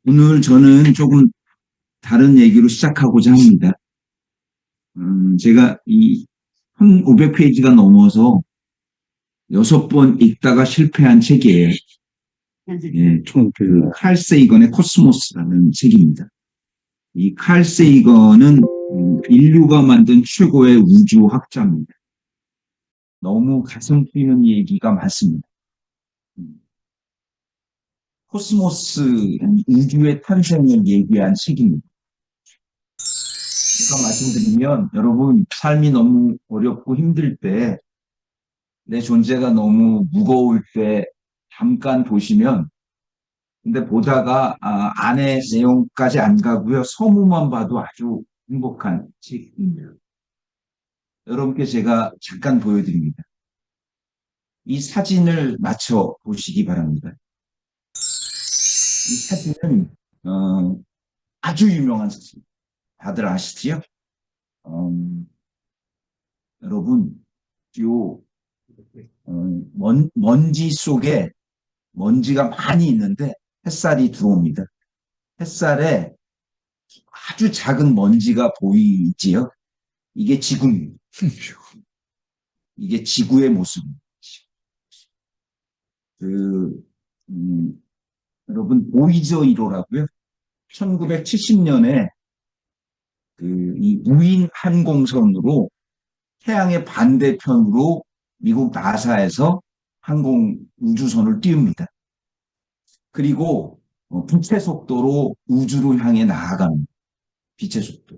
오늘 저는 조금 다른 얘기로 시작하고자 합니다. 제가 이 1500페이지가 넘어서 6번 읽다가 실패한 책이에요. 예, 칼 세이건의 코스모스라는 책입니다. 이 칼 세이건은 인류가 만든 최고의 우주학자입니다. 너무 가슴 뛰는 얘기가 많습니다. 코스모스, 우주의 탄생을 얘기한 책입니다. 제가 말씀드리면 여러분 삶이 너무 어렵고 힘들 때 내 존재가 너무 무거울 때 잠깐 보시면 근데 보다가 안에 내용까지 안 가고요. 서무만 봐도 아주 행복한 책입니다. 여러분께 제가 잠깐 보여드립니다. 이 사진을 맞춰 보시기 바랍니다. 이 사진은 아주 유명한 사진. 다들 아시지요? 어, 여러분 요 먼지 속에 먼지가 많이 있는데 햇살이 들어옵니다. 햇살에 아주 작은 먼지가 보이지요? 이게 지구입니다. 이게 지구의 모습입니다. 그, 음, 여러분, 보이저 1호라고요? 1970년에 이 무인 항공선으로 태양의 반대편으로 미국 나사에서 항공 우주선을 띄웁니다. 그리고 빛의 속도로 우주로 향해 나아갑니다. 빛의 속도.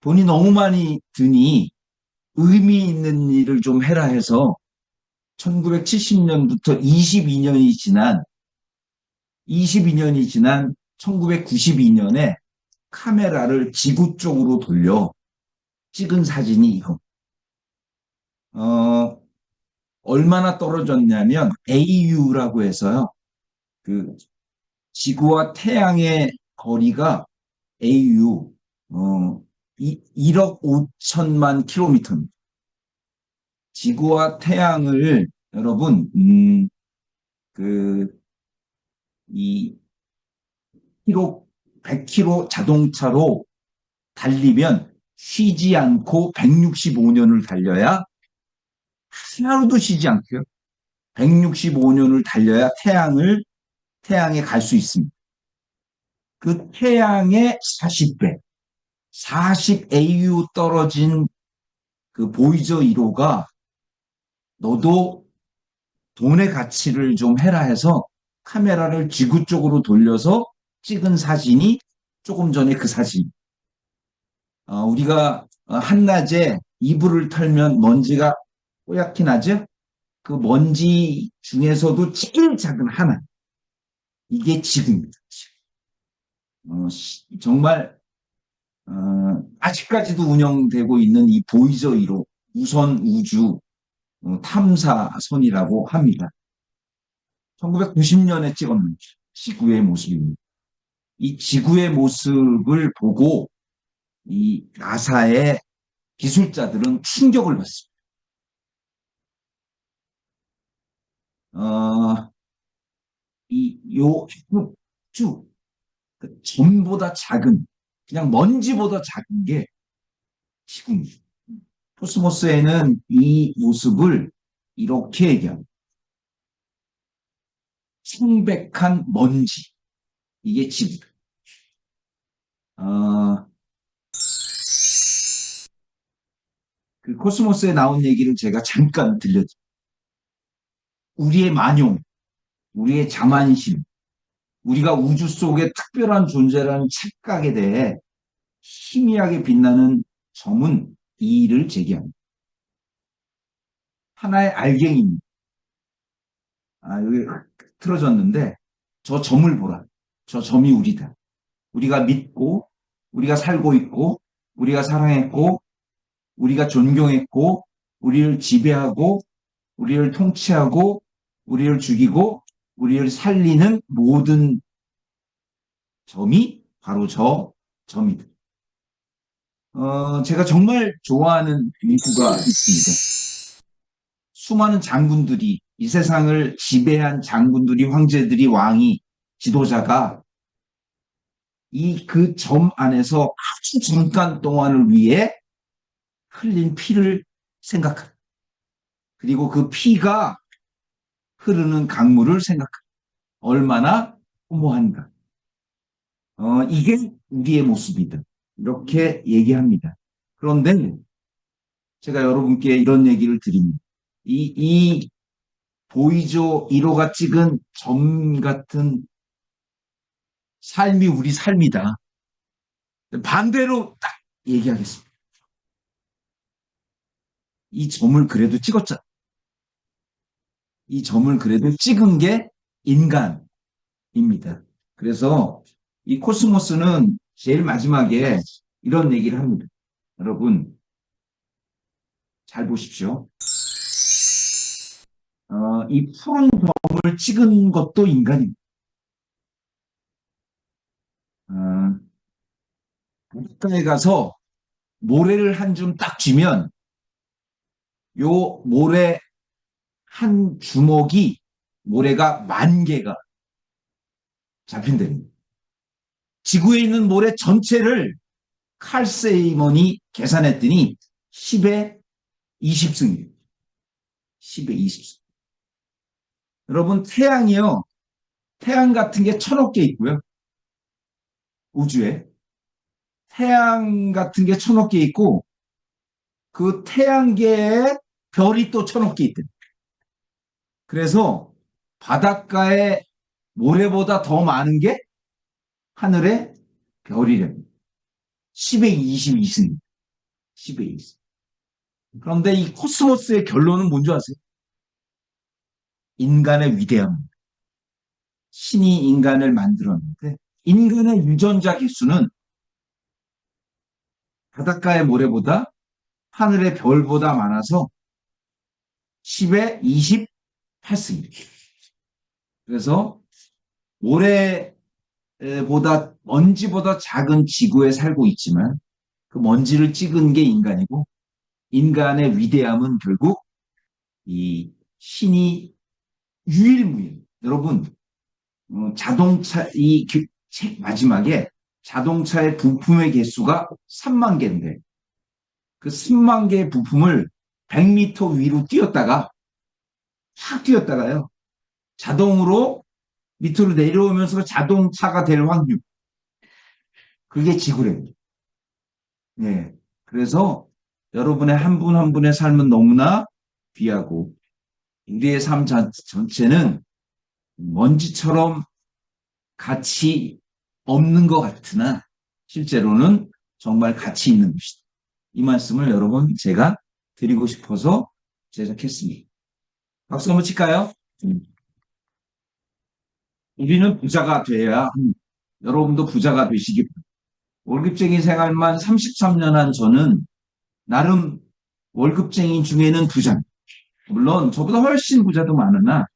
돈이 너무 많이 드니 의미 있는 일을 좀 해라 해서 1970년부터 22년이 지난 1992년에 카메라를 지구 쪽으로 돌려 찍은 사진이 이거. 얼마나 떨어졌냐면 AU라고 해서요. 그 지구와 태양의 거리가 AU 1억 5천만 킬로미터입니다. 지구와 태양을 여러분 이 100km 자동차로 달리면 쉬지 않고 165년을 달려야 하루도 쉬지 않고요. 165년을 달려야 태양에 갈 수 있습니다. 그 태양의 40배, 40 AU 떨어진 그 보이저 1호가 너도 돈의 가치를 좀 해라 해서 카메라를 지구 쪽으로 돌려서 찍은 사진이 조금 전에 그 사진. 우리가 한낮에 이불을 털면 먼지가 뽀얗게 나죠? 그 먼지 중에서도 제일 작은 하나. 이게 지구입니다. 정말 아직까지도 운영되고 있는 이 보이저 1호 우선 우주 탐사선이라고 합니다. 1990년에 찍었는 지구의 모습입니다. 이 지구의 모습을 보고 이 나사의 기술자들은 충격을 받습니다. 요 쭉 점보다 작은 그냥 먼지보다 작은 게 지구입니다. 코스모스에는 이 모습을 이렇게 얘기합니다. 청백한 먼지. 이게 지구다. 그 코스모스에 나온 얘기를 제가 잠깐 들려드립니다. 우리의 만용, 우리의 자만심, 우리가 우주 속에 특별한 존재라는 착각에 대해 희미하게 빛나는 점은 이의를 제기합니다. 하나의 알갱이입니다. 여기 틀어졌는데 저 점을 보라. 저 점이 우리다. 우리가 믿고 우리가 살고 있고 우리가 사랑했고 우리가 존경했고 우리를 지배하고 우리를 통치하고 우리를 죽이고 우리를 살리는 모든 점이 바로 저 점이다. 제가 정말 좋아하는 미구가 있습니다. 수많은 장군들이 이 세상을 지배한 장군들이 황제들이 왕이 지도자가 이 그 점 안에서 아주 잠깐 동안을 위해 흘린 피를 생각합니다. 그리고 그 피가 흐르는 강물을 생각합니다. 얼마나 허무한가. 이게 우리의 모습이다. 이렇게 얘기합니다. 그런데 제가 여러분께 이런 얘기를 드립니다. 이 보이죠 1호가 찍은 점 같은 삶이 우리 삶이다. 반대로 딱 얘기하겠습니다. 이 점을 그래도 찍었잖아. 이 점을 그래도 찍은 게 인간입니다. 그래서 이 코스모스는 제일 마지막에 이런 얘기를 합니다. 여러분, 잘 보십시오. 이 푸른 점을 찍은 것도 인간입니다. 어, 물가에 가서 모래를 한 줌 딱 쥐면 요 모래 한 주먹이 모래가 10,000개가 잡힌답니다. 지구에 있는 모래 전체를 칼 세이먼이 계산했더니 10의 20승이에요. 10의 20승. 여러분, 태양이요. 태양 같은 게 1,000억 개 있고요. 우주에. 태양 같은 게 1,000억 개 있고, 그 태양계에 별이 또 1,000억 개 있대. 그래서 바닷가에 모래보다 더 많은 게 하늘의 별이랍니다. 10의 22승. 10의 20승. 그런데 이 코스모스의 결론은 뭔지 아세요? 인간의 위대함. 신이 인간을 만들었는데 인간의 유전자 개수는 바닷가의 모래보다 하늘의 별보다 많아서 10의 28승입니다. 그래서 모래보다 먼지보다 작은 지구에 살고 있지만 그 먼지를 찍은 게 인간이고 인간의 위대함은 결국 이 신이 유일무이해. 여러분, 자동차 이 책 마지막에 자동차의 부품의 개수가 3만 개인데 그 3만 개의 부품을 100m 위로 뛰었다가 확 뛰었다가요. 자동으로 밑으로 내려오면서 자동차가 될 확률. 그게 지구래요. 예. 그래서 여러분의 한 분 한 분의 삶은 너무나 귀하고 우리의 삶 전체는 먼지처럼 가치 없는 것 같으나 실제로는 정말 가치 있는 것이다. 이 말씀을 여러분 제가 드리고 싶어서 제작했습니다. 박수 한번 칠까요? 우리는 부자가 돼야 합니다. 여러분도 부자가 되시기 바랍니다. 월급쟁이 생활만 33년 한 저는 나름 월급쟁이 중에는 부자입니다. 물론 저보다 훨씬 부자도 많으나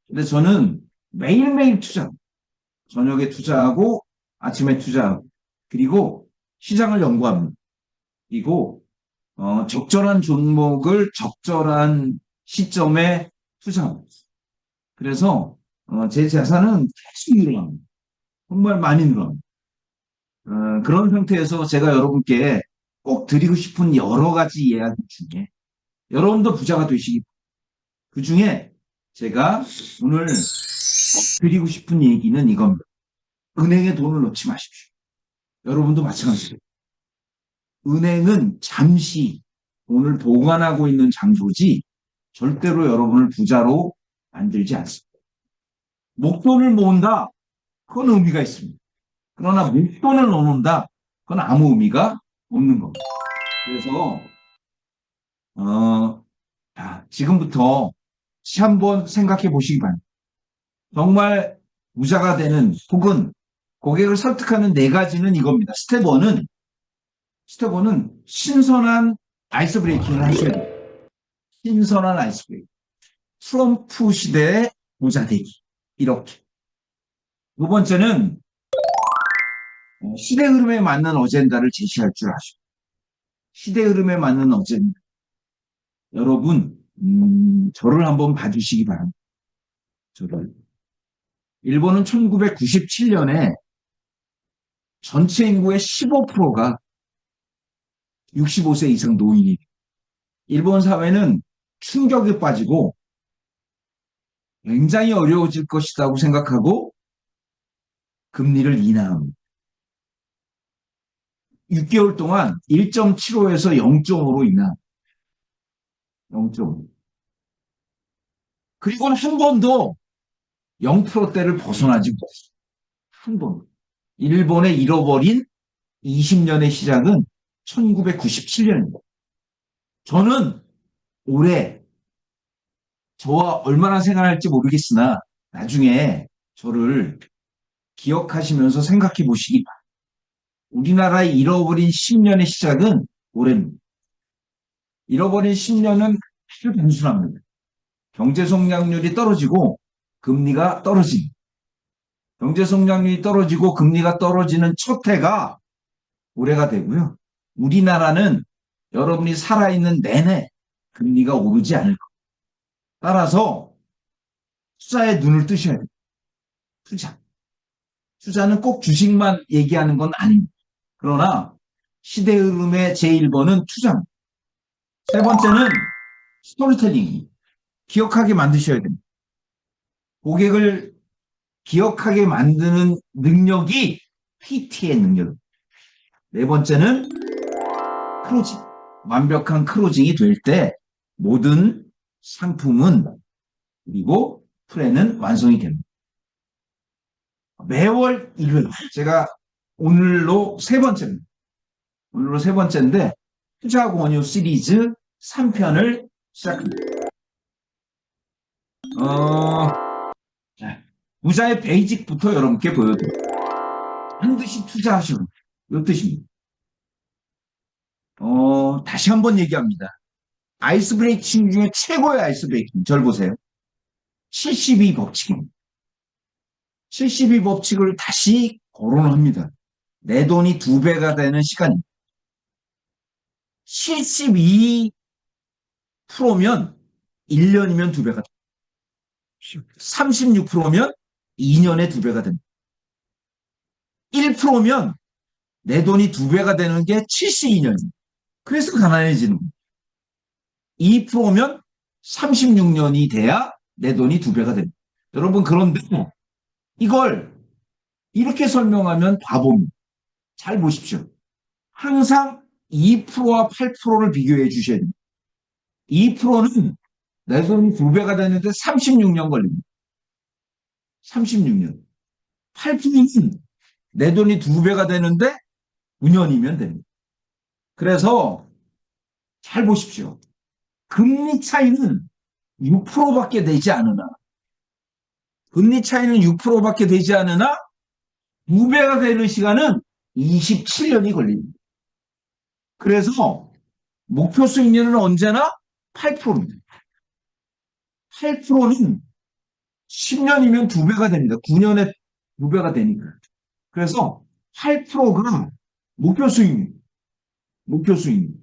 근데 저는 매일매일 투자합니다. 저녁에 투자하고 아침에 투자하고 그리고 시장을 연구합니다. 그리고 적절한 종목을 적절한 시점에 투자합니다. 그래서 제 자산은 계속 늘어납니다. 정말 많이 늘어납니다. 그런 상태에서 제가 여러분께 꼭 드리고 싶은 여러 가지 이야기 중에 여러분도 부자가 되시기 그 중에 제가 오늘 꼭 드리고 싶은 얘기는 이겁니다. 은행에 돈을 넣지 마십시오. 여러분도 마찬가지예요. 은행은 잠시 돈을 보관하고 있는 장소지 절대로 여러분을 부자로 만들지 않습니다. 목돈을 모은다? 그건 의미가 있습니다. 그러나 목돈을 넣는다? 그건 아무 의미가 없는 겁니다. 그래서 지금부터 한번 생각해 보시기 바랍니다. 정말 부자가 되는 혹은 고객을 설득하는 4가지는 이겁니다. 스텝1은 신선한 아이스 브레이킹을 하셔야 돼요. 신선한 아이스 브레이킹. 트럼프 시대의 부자 되기. 이렇게. 두 번째는 시대 흐름에 맞는 어젠다를 제시할 줄 아시고. 시대 흐름에 맞는 어젠다. 여러분, 저를 한번 봐주시기 바랍니다. 저를. 일본은 1997년에 전체 인구의 15%가 65세 이상 노인이. 일본 사회는 충격에 빠지고 굉장히 어려워질 것이라고 생각하고 금리를 인하합니다. 6개월 동안 1.75에서 0.5로 인하. 0.5. 그리고는 한 번도 0%대를 벗어나지 못했어요. 한 번. 일본의 잃어버린 20년의 시작은 1997년입니다. 저는 올해 저와 얼마나 생활할지 모르겠으나 나중에 저를 기억하시면서 생각해 보시기 바랍니다. 우리나라의 잃어버린 10년의 시작은 올해입니다. 잃어버린 10년은 아주 단순합니다. 경제 성장률이 떨어지고 금리가 떨어집니다. 경제 성장률이 떨어지고 금리가 떨어지는 첫 해가 올해가 되고요. 우리나라는 여러분이 살아있는 내내 금리가 오르지 않을 겁니다. 따라서 투자에 눈을 뜨셔야 돼요. 투자. 투자는 꼭 주식만 얘기하는 건 아닙니다. 그러나 시대 흐름의 제1번은 투자입니다. 세 번째는 스토리텔링. 기억하게 만드셔야 됩니다. 고객을 기억하게 만드는 능력이 PT의 능력입니다. 네 번째는 클로징. 완벽한 클로징이 될 때 모든 상품은 그리고 플랜은 완성이 됩니다. 매월 일요일 제가 오늘로 세 번째입니다. 오늘로 세 번째인데 투자 권유 시리즈 3편을 시작합니다. 부자의 베이직부터 여러분께 보여드립니다. 반드시 투자하시고 이 뜻입니다. 다시 한번 얘기합니다. 아이스 브레이킹 중에 최고의 아이스 브레이킹 절 보세요. 72법칙입니다. 72법칙을 다시 거론합니다. 내 돈이 2배가 되는 시간입니다. 72%면 1년이면 2배가 됩니다. 36%면 2년에 2배가 됩니다. 1%면 내 돈이 2배가 되는 게 72년입니다. 그래서 가난해지는 겁니다. 2%면 36년이 돼야 내 돈이 2배가 됩니다. 여러분 그런데 이걸 이렇게 설명하면 바보입니다. 잘 보십시오. 항상 2%와 8%를 비교해 주셔야 됩니다. 2%는 내 돈이 2배가 되는데 36년 걸립니다. 36년. 8%는 내 돈이 2배가 되는데 9년이면 됩니다. 그래서 잘 보십시오. 금리 차이는 6%밖에 되지 않으나 금리 차이는 6%밖에 되지 않으나 2배가 되는 시간은 27년이 걸립니다. 그래서 목표 수익률은 언제나 8%입니다. 8%는 10년이면 2배가 됩니다. 9년에 2배가 되니까. 그래서 8%가 목표 수익률. 목표 수익률.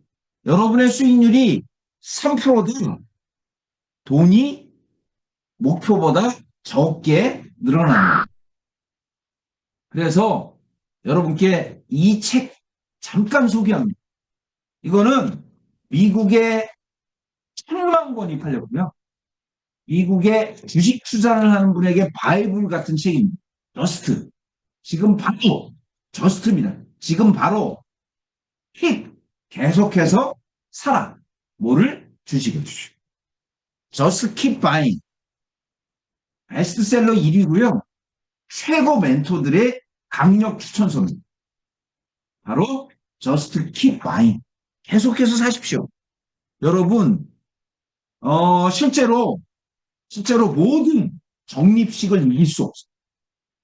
여러분의 수익률이 3%다. 돈이 목표보다 적게 늘어납니다. 그래서 여러분께 이 책 잠깐 소개합니다. 이거는 미국에 1000만 권이 팔렸고요. 미국에 주식 투자를 하는 분에게 바이블 같은 책입니다. 저스트. 지금 바로 저스트입니다. 지금 바로 픽 계속해서 사라. 뭐를? 주식을 주식. Just keep buying. 베스트셀러 1위고요. 최고 멘토들의 강력 추천서입니다. 바로 Just keep buying. 계속해서 사십시오. 여러분 실제로 모든 적립식을 이길 수 없어요.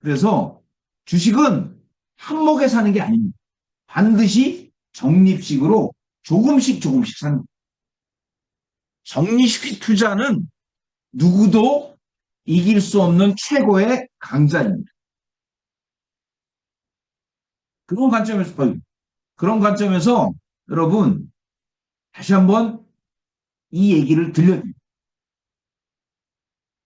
그래서 주식은 한몫에 사는 게 아닙니다. 반드시 적립식으로 조금씩 사는 거예요. 적립식 투자는 누구도 이길 수 없는 최고의 강자입니다. 그런 관점에서 여러분 다시 한번 이 얘기를 들려드립니다.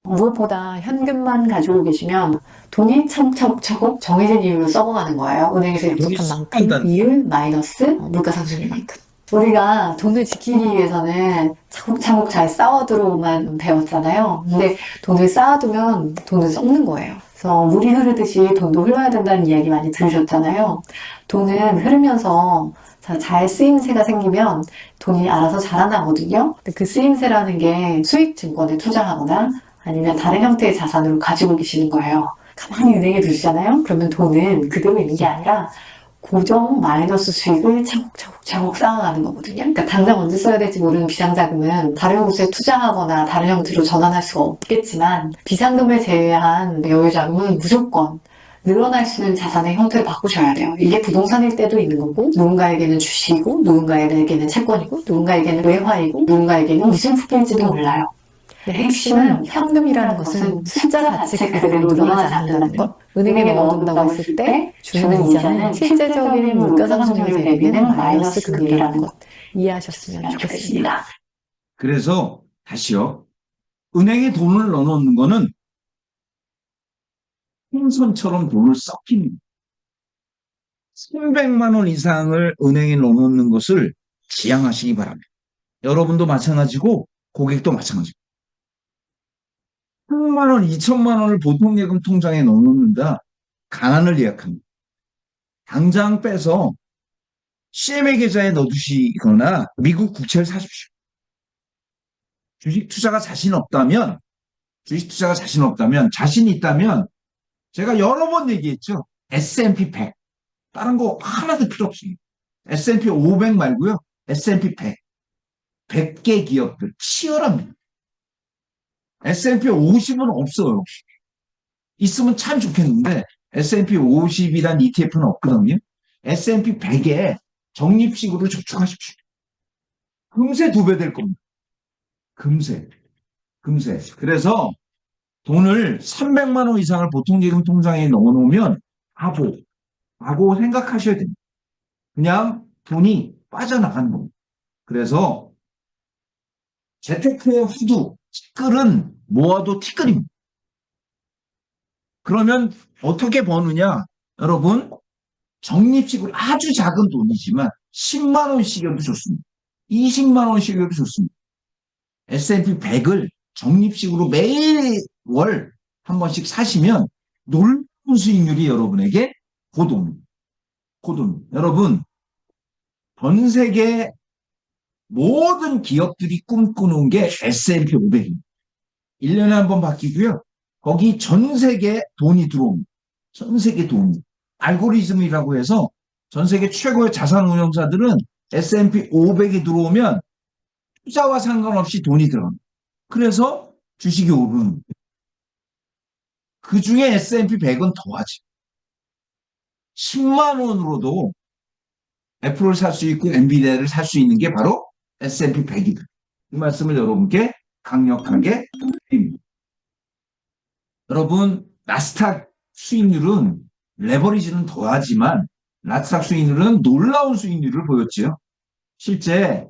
무엇보다 현금만 가지고 계시면 돈이 차곡차곡차곡 정해진 이유로 썩어가는 거예요. 은행에서 약속한 만큼 이율 마이너스 물가 상승률만큼. 우리가 돈을 지키기 위해서는 차곡차곡 잘 쌓아두고만 배웠잖아요. 근데 돈을 쌓아두면 돈은 썩는 거예요. 그래서 물이 흐르듯이 돈도 흘러야 된다는 이야기 많이 들으셨잖아요. 돈은 흐르면서 잘 쓰임새가 생기면 돈이 알아서 자라나거든요. 근데 그 쓰임새라는 게 수익 증권에 투자하거나 아니면 다른 형태의 자산으로 가지고 계시는 거예요. 가만히 은행에 두시잖아요. 그러면 돈은 그대로 있는 게 아니라 고정 마이너스 수익을 차곡차곡 쌓아가는 거거든요. 그러니까 당장 언제 써야 될지 모르는 비상자금은 다른 곳에 투자하거나 다른 형태로 전환할 수가 없겠지만 비상금을 제외한 여유자금은 무조건 늘어날 수 있는 자산의 형태를 바꾸셔야 돼요. 이게 부동산일 때도 있는 거고 누군가에게는 주식이고 누군가에게는 채권이고 누군가에게는 외화이고 누군가에게는 무슨 후기일지도 몰라요. 핵심은 현금이라는 것은 숫자 자체 그대로 늘어나지 않는다는 것. 은행에 넣어둔다고 했을 때 주는 이자는 실제적인 물가 상승률 대비는 마이너스 금리라는 것. 이해하셨으면 좋겠습니다. 그래서 다시요. 은행에 돈을 넣어놓는 거는 풍선처럼 돈을 썩히는 300만 원 이상을 은행에 넣어놓는 것을 지양하시기 바랍니다. 여러분도 마찬가지고 고객도 마찬가지고 100만 원, 2천만 원을 보통예금 통장에 넣어놓는다. 가난을 예약합니다. 당장 빼서 CMA 계좌에 넣어두시거나 미국 국채를 사십시오. 주식 투자가 자신 없다면 자신 있다면 제가 여러 번 얘기했죠. S&P 100 다른 거 하나도 필요 없습니다. S&P 500 말고요. S&P 100 100개 기업들 치열합니다. S&P 50은 없어요. 있으면 참 좋겠는데 S&P 50이란 ETF는 없거든요. S&P 100에 적립식으로 저축하십시오. 금세 2배 될 겁니다. 금세. 그래서 돈을 300만 원 이상을 보통예금 통장에 넣어놓으면 바보 생각하셔야 됩니다. 그냥 돈이 빠져나가는 겁니다. 그래서 재테크의 후두, 티끌은 모아도 티끌입니다. 그러면 어떻게 버느냐? 여러분, 적립식으로 아주 작은 돈이지만 10만 원씩이어도 좋습니다. 20만 원씩이어도 좋습니다. S&P 100을 적립식으로 매일 월 한 번씩 사시면 놀라운 수익률이 여러분에게 고도입니다. 여러분, 전 세계 모든 기업들이 꿈꾸는 게 S&P 500입니다. 1년에 한 번 바뀌고요. 거기 전 세계 돈이 들어옵니다. 전 세계 돈이. 알고리즘이라고 해서 전 세계 최고의 자산 운용사들은 S&P 500이 들어오면 투자와 상관없이 돈이 들어갑니다. 그래서 주식이 오르는. 그 중에 S&P 100은 더하지. 10만 원으로도 애플을 살 수 있고 엔비디아를 살 수 있는 게 바로 S&P 100이다. 이 말씀을 여러분께 강력하게 드립니다. 여러분, 나스닥 수익률은 레버리지는 더하지만 나스닥 수익률은 놀라운 수익률을 보였지요. 실제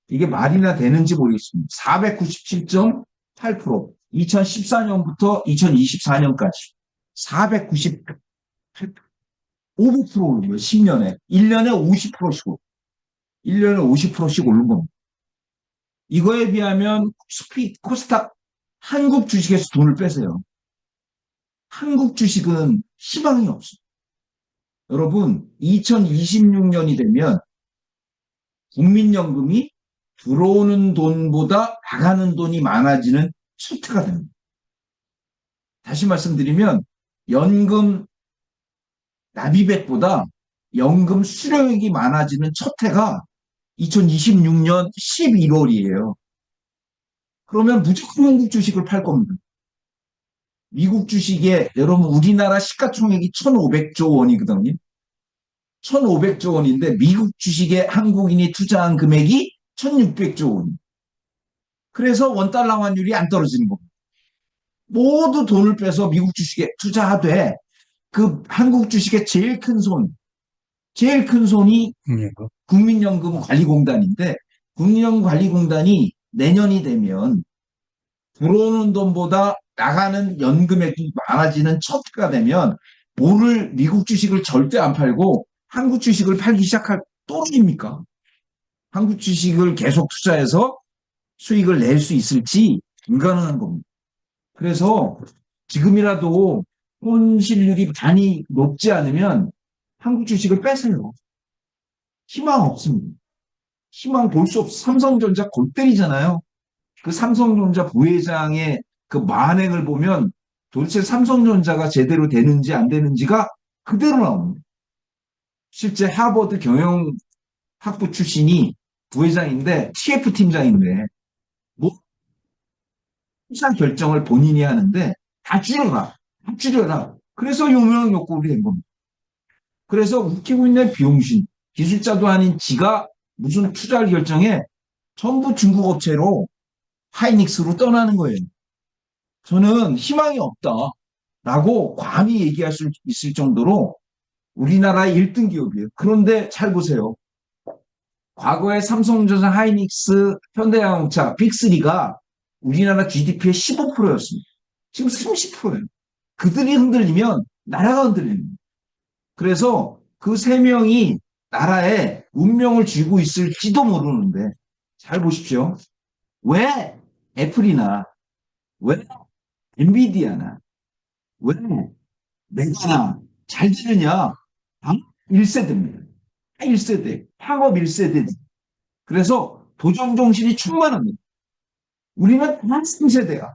이게 말이나 되는지 모르겠습니다. 497.8%, 2014년부터 2024년까지 498%, 500% 오른 거예요. 10년에. 1년에 50%씩 오른 겁니다. 이거에 비하면 코스닥 한국 주식에서 돈을 빼세요. 한국 주식은 희망이 없어요. 여러분, 2026년이 되면 국민연금이 들어오는 돈보다 나가는 돈이 많아지는 초트가 됩니다. 다시 말씀드리면 연금 납입액보다 연금 수령액이 많아지는 첫 해가 2026년 11월이에요. 그러면 무조건 한국 주식을 팔 겁니다. 미국 주식에 여러분 우리나라 시가총액이 1,500조 원이거든요. 1,500조 원인데 미국 주식에 한국인이 투자한 금액이 1,600조 원. 그래서 원달러 환율이 안 떨어지는 겁니다. 모두 돈을 빼서 미국 주식에 투자하되 그 한국 주식의 제일 큰 손이 국민연금관리공단인데 국민연금관리공단이 내년이 되면 들어오는 돈보다 나가는 연금액이 많아지는 첫 해가 되면 오늘 미국 주식을 절대 안 팔고 한국 주식을 팔기 시작할 또입니까? 한국 주식을 계속 투자해서 수익을 낼 수 있을지 불가능한 겁니다. 그래서 지금이라도 손실률이 많이 높지 않으면 한국 주식을 빼세요. 희망 없습니다. 희망 볼 수 없어. 삼성전자 골 때리잖아요. 그 삼성전자 부회장의 그 만행을 보면 도대체 삼성전자가 제대로 되는지 안 되는지가 그대로 나옵니다. 실제 하버드 경영학부 출신이 부회장인데 TF 팀장인데 뭐 투자 결정을 본인이 하는데 다 줄여라. 다 줄여라. 그래서 용명욕구이 된 겁니다. 그래서 웃기고 있는 비용신 기술자도 아닌 지가 무슨 투자를 결정해 전부 중국 업체로 하이닉스로 떠나는 거예요. 저는 희망이 없다라고 감히 얘기할 수 있을 정도로 우리나라의 1등 기업이에요. 그런데 잘 보세요. 과거에 삼성전자, 하이닉스, 현대자동차, 빅3가 우리나라 GDP의 15%였습니다. 지금 30%예요. 그들이 흔들리면 나라가 흔들립니다. 그래서 그 세 명이 나라에 운명을 쥐고 있을지도 모르는데 잘 보십시오. 왜 애플이나 왜 엔비디아나 왜 메가나 잘 되느냐? 1세대입니다. 1세대, 학업 1세대지. 그래서 도전 정신이 충만합니다. 우리는 다 3세대야.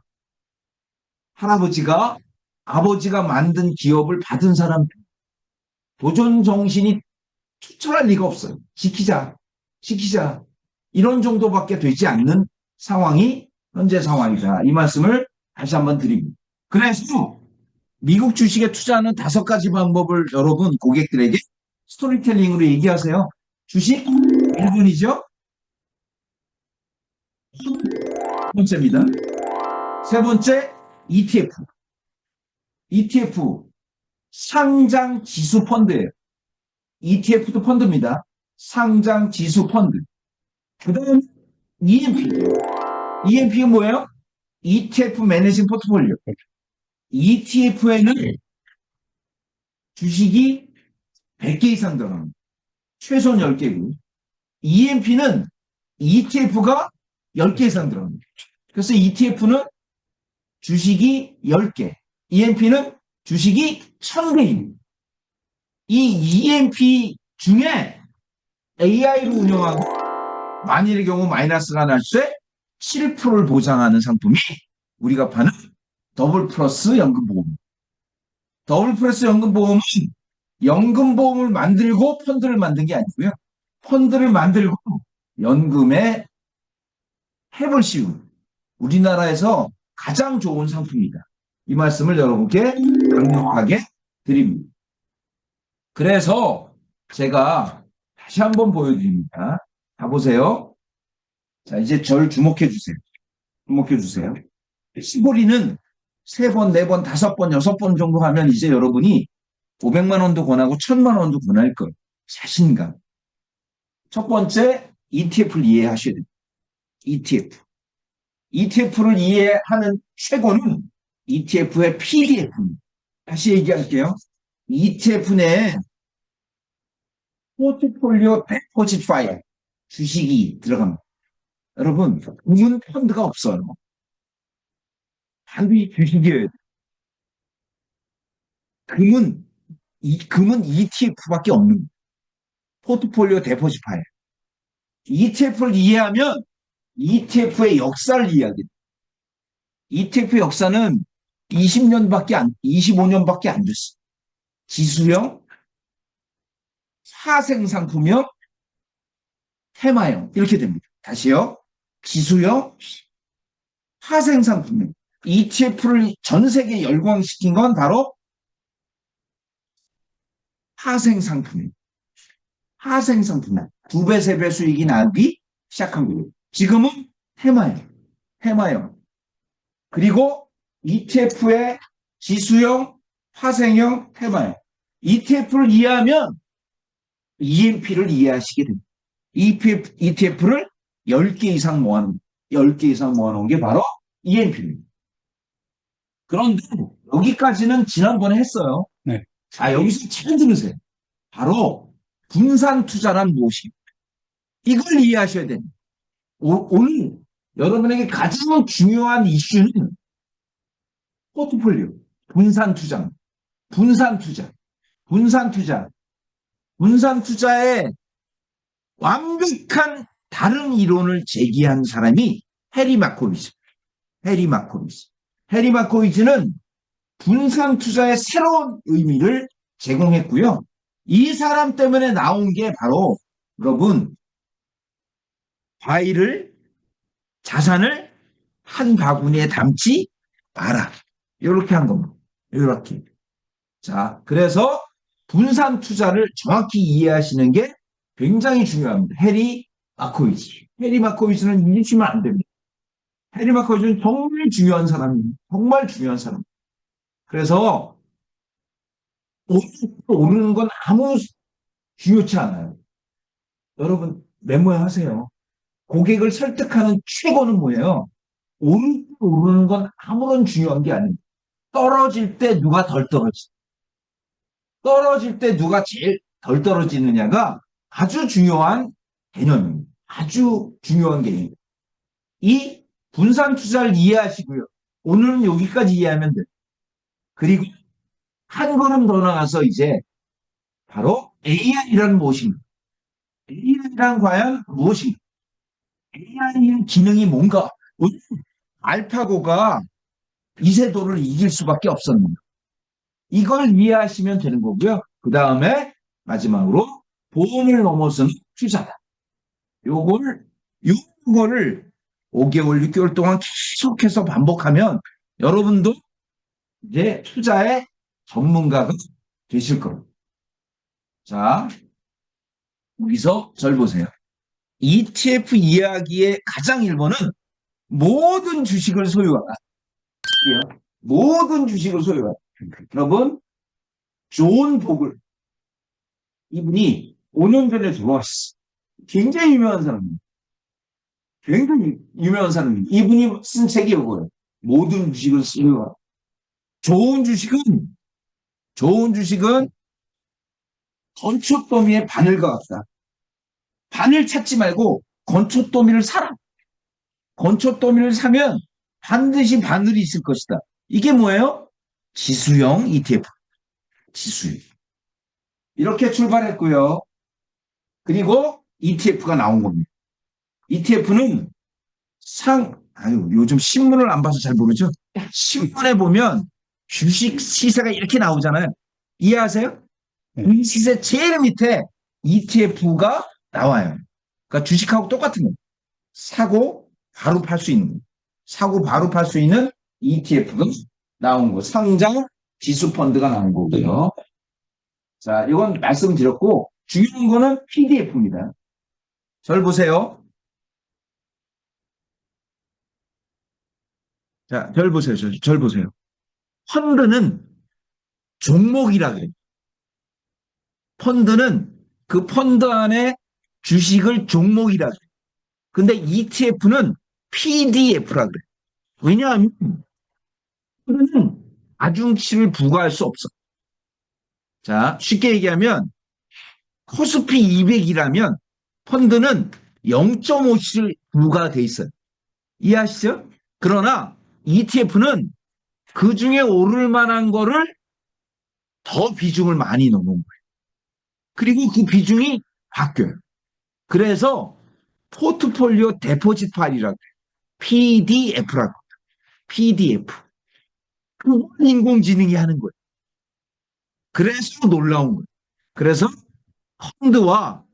할아버지가 아버지가 만든 기업을 받은 사람 도전 정신이 투철할 리가 없어요. 지키자, 지키자. 이런 정도밖에 되지 않는 상황이 현재 상황이다. 이 말씀을 다시 한번 드립니다. 그래서 미국 주식에 투자하는 5가지 방법을 여러분 고객들에게 스토리텔링으로 얘기하세요. 주식 1번이죠. 첫 번째입니다. 세 번째 ETF. ETF 상장 지수 펀드예요. ETF도 펀드입니다. 상장 지수 펀드. 그 다음 EMP. EMP가 뭐예요? ETF 매니징 포트폴리오. ETF에는 주식이 100개 이상 들어갑니다. 최소한 10개고. EMP는 ETF가 10개 이상 들어갑니다. 그래서 ETF는 주식이 10개, EMP는 주식이 1000개입니다. 이 EMP 중에 AI로 운영하고 만일의 경우 마이너스가 날 때 7%를 보장하는 상품이 우리가 파는 더블 플러스 연금보험. 더블 플러스 연금보험은 연금보험을 만들고 펀드를 만든 게 아니고요. 펀드를 만들고 연금에 해볼 씌운 우리나라에서 가장 좋은 상품이다. 이 말씀을 여러분께 강력하게 드립니다. 그래서 제가 다시 한번 보여드립니다. 자, 보세요. 자, 이제 절 주목해 주세요. 주목해 주세요. 시골이는 3번, 4번, 5번, 6번 정도 하면 이제 여러분이 500만 원도 권하고 1000만 원도 권할 거예요. 자신감. 첫 번째, ETF를 이해하셔야 됩니다. ETF. ETF를 이해하는 최고는 ETF의 PDF입니다. 다시 얘기할게요. ETF 내에 포트폴리오 데포짓 파일 주식이 들어갑니다. 여러분, 금은 펀드가 없어요. 반드시 주식이어야 돼요. 금은 ETF밖에 없는 거예요. 포트폴리오 데포짓 파일. ETF를 이해하면 ETF의 역사를 이해하게 돼요. ETF 역사는 25년밖에 안 됐어요. 지수형, 파생상품형, 테마형 이렇게 됩니다. 다시요. 지수형, 파생상품형. ETF를 전 세계에 열광시킨 건 바로 파생상품이에요. 파생상품이에요. 2배, 3배 수익이 나기 시작한 거예요. 지금은 테마형. 그리고 ETF의 지수형, 파생형, 테마형. ETF를 이해하면 EMP를 이해하시게 됩니다. ETF를 10개 이상 모아놓은 게 바로 EMP입니다. 그런데 여기까지는 지난번에 했어요. 네. 자, 여기서 잘 들으세요. 바로 분산 투자란 무엇입니까? 이걸 이해하셔야 됩니다. 오늘 여러분에게 가장 중요한 이슈는 포트폴리오, 분산 투자, 분산 투자, 분산 투자, 분산 투자의 완벽한 다른 이론을 제기한 사람이 해리 마코비즈. 해리 마코비즈. 해리 마코비즈는 분산 투자의 새로운 의미를 제공했고요. 이 사람 때문에 나온 게 바로 여러분 과일을 자산을 한 바구니에 담지 마라. 이렇게 한 겁니다. 이렇게. 자, 그래서 분산 투자를 정확히 이해하시는 게 굉장히 중요합니다. 해리 마코비즈. 해리 마코비즈는 잊으시면 안 됩니다. 해리 마코비즈는 정말 중요한 사람입니다. 정말 중요한 사람. 그래서 오르는 건 아무 중요치 않아요. 여러분 메모하세요. 고객을 설득하는 최고는 뭐예요? 오르는 건 아무런 중요한 게 아닙니다. 떨어질 때 누가 덜 떨어지? 떨어질 때 누가 제일 덜 떨어지느냐가 아주 중요한 개념입니다. 아주 중요한 개념입니다. 이 분산 투자를 이해하시고요. 오늘은 여기까지 이해하면 돼요. 그리고 한 걸음 더 나가서 이제 바로 AI란 무엇인가? AI란 과연 무엇인가? AI의 기능이 뭔가? 알파고가 이세돌을 이길 수밖에 없었는데 이걸 이해하시면 되는 거고요. 그 다음에 마지막으로 보험을 넘어서는 투자다. 요거를 5개월, 6개월 동안 계속해서 반복하면 여러분도 이제 투자의 전문가가 되실 겁니다. 자, 여기서 절 보세요. ETF 이야기의 가장 1번은 모든 주식을 소유하라. 모든 주식을 소유하라. 여러분, 존 보글. 이분이 5년 전에 돌아왔어요. 굉장히 유명한 사람입니다. 굉장히 유명한 사람입니다. 이분이 쓴 책이 이거예요. 모든 주식을 소유하라. 좋은 주식은 건초더미의 바늘과 같다. 바늘 찾지 말고 건초더미를 사라. 건초더미를 사면 반드시 바늘이 있을 것이다. 이게 뭐예요? 지수형 ETF. 지수형. 이렇게 출발했고요. 그리고 ETF가 나온 겁니다. ETF는 요즘 신문을 안 봐서 잘 모르죠? 신문에 보면 주식 시세가 이렇게 나오잖아요. 이해하세요? 이 시세 제일 밑에 ETF가 나와요. 그러니까 주식하고 똑같은 거예요. 사고 바로 팔 수 있는, 사고 바로 팔 수 있는 ETF가 나온 거. 상장 지수 펀드가 나온 거고요. 자, 이건 말씀드렸고, 중요한 거는 PDF입니다. 절 보세요. 자, 절 보세요. 절 보세요. 펀드는 종목이라 그래요. 펀드는 그 펀드 안에 주식을 종목이라 그래요. 근데 ETF는 PDF라 그래요. 왜냐하면 펀드는 가중치를 부과할 수 없어. 자, 쉽게 얘기하면 코스피 200이라면 펀드는 0.5를 부과돼 있어요. 이해하시죠? 그러나 ETF는 그 중에 오를 만한 거를 더 비중을 많이 넣는 거예요. 그리고 그 비중이 바뀌어요. 그래서 포트폴리오 데포짓 파일이라고 해요. PDF라고 해요. PDF. 그건 인공지능이 하는 거예요. 그래서 놀라운 거예요. 그래서 펀드와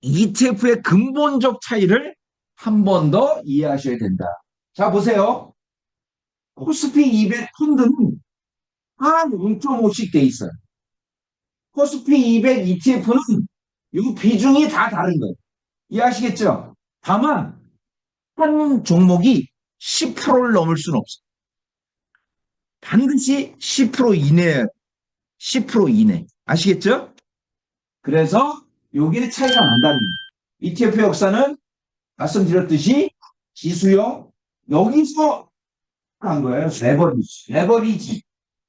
ETF의 근본적 차이를 한 번 더 이해하셔야 된다. 자, 보세요. 코스피 200 펀드는 한 0.5씩 돼 있어요. 코스피 200 ETF는 이 비중이 다 다른 거예요. 이해하시겠죠? 다만 한 종목이 10%를 넘을 수는 없어요. 반드시 10% 이내, 10% 이내. 아시겠죠? 그래서 여기에 차이가 난다는 거예요. ETF 역사는 말씀드렸듯이 지수요. 여기서 한 거예요. 레버리지. 레버리지.